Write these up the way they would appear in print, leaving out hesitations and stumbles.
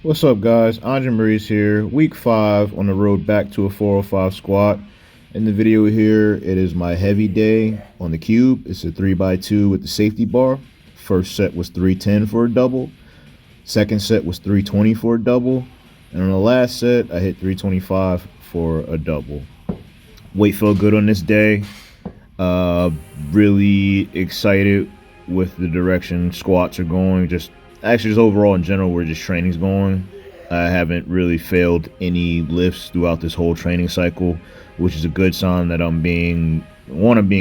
What's up, guys? Andre Maurice here. Week 5 on the road back to a 405 squat. In the video here, it is my heavy day on the cube. It's a 3x2 with the safety bar. First set was 310 for a double. Second set was 320 for a double. And on the last set, I hit 325 for a double. Weight felt good on this day. Really excited with the direction squats are going. Just overall in general, where just training's going. I haven't really failed any lifts throughout this whole training cycle, which is a good sign that I'm being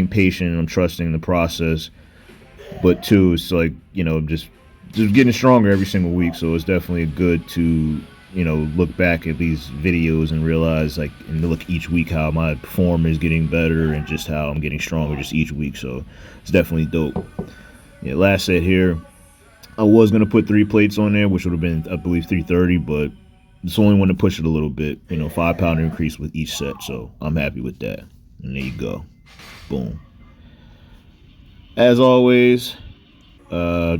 patient and I'm trusting the process. But two, it's like, just getting stronger every single week. So it's definitely good to, look back at these videos and realize, like, and look each week how my form is getting better and just how I'm getting stronger just each week. So it's definitely dope. Yeah, last set here. I was gonna put 3 plates on there, which would have been, I believe, 330, but it's only want to push it a little bit. 5 pound increase with each set, so I'm happy with that. And there you go, boom. As always,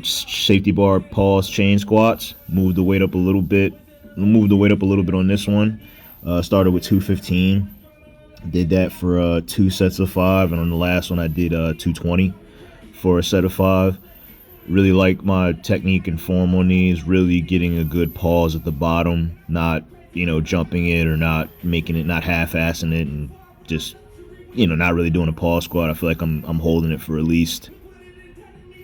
safety bar, pause, chain squats. Move the weight up a little bit. Move the weight up a little bit on this one. Started with 215. Did that for 2 sets of 5, and on the last one I did 220 for a set of 5. Really like my technique and form on these, really getting a good pause at the bottom, not, jumping it or not making it, not half-assing it, and just, not really doing a pause squat. I feel like I'm holding it for at least,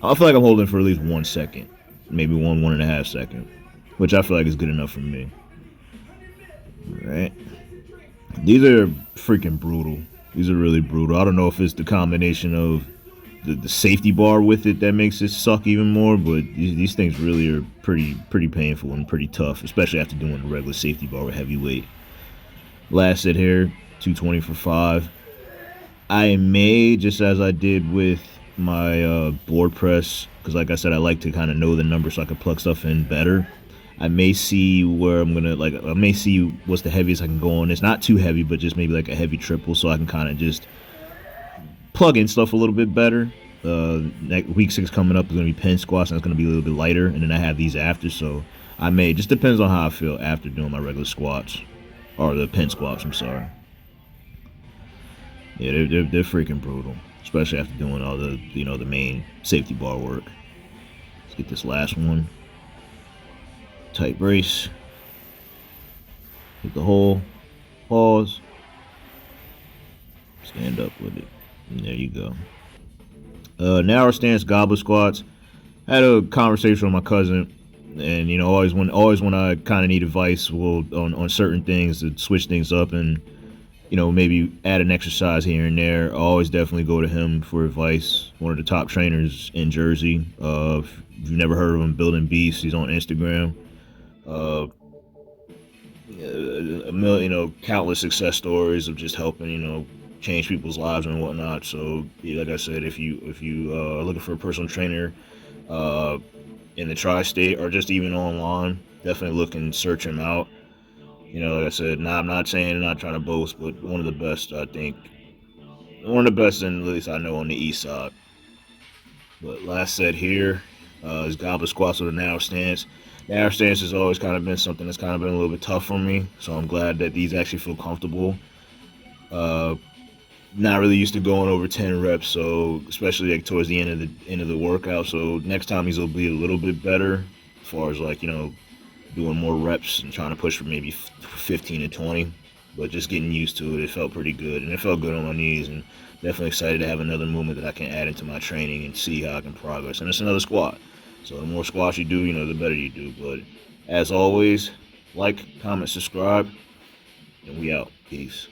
1 second, maybe 1.5 second, which I feel like is good enough for me. All right. These are freaking brutal. These are really brutal. I don't know if it's the combination of the safety bar with it that makes it suck even more, but these things really are pretty painful and pretty tough, especially after doing a regular safety bar with heavy weight. Last set here, 220 for 5. I may, just as I did with my board press, because like I said, I like to kind of know the number so I can plug stuff in better. I may see where I may see what's the heaviest I can go on. It's not too heavy, but just maybe like a heavy triple, so I can kind of just plug in stuff a little bit better. Week 6 coming up is going to be pen squats, and it's going to be a little bit lighter, and then I have these after, so I may, just depends on how I feel after doing my regular squats, or the pen squats, I'm sorry. Yeah, they're freaking brutal, especially after doing all the main safety bar work. Let's get this last one. Tight brace. Hit the hole. Pause. Stand up with it. And there you go. Narrow stance goblet squats. I had a conversation with my cousin, and always when I kind of need advice, on certain things to switch things up and maybe add an exercise here and there. I always definitely go to him for advice. One of the top trainers in Jersey. If you've never heard of him, Building Beast. He's on Instagram. Countless success stories of just helping change people's lives and whatnot. So yeah, like I said, if you are looking for a personal trainer in the tri-state or just even online, definitely look and search him out. Like I said, I'm not saying, not trying to boast, but one of the best, I think, one of the best, and at least I know, on the east side. But last set here is goblet squats with a narrow stance. Narrow stance has always kind of been something that's kind of been a little bit tough for me, so I'm glad that these actually feel comfortable. Not really used to going over 10 reps, so especially like towards the end of the workout. So next time these will be a little bit better as far as doing more reps and trying to push for maybe 15 to 20. But just getting used to it, it felt pretty good, and it felt good on my knees, and definitely excited to have another movement that I can add into my training and see how I can progress. And it's another squat, so the more squats you do, the better you do. But as always, like, comment, subscribe, and we out. Peace.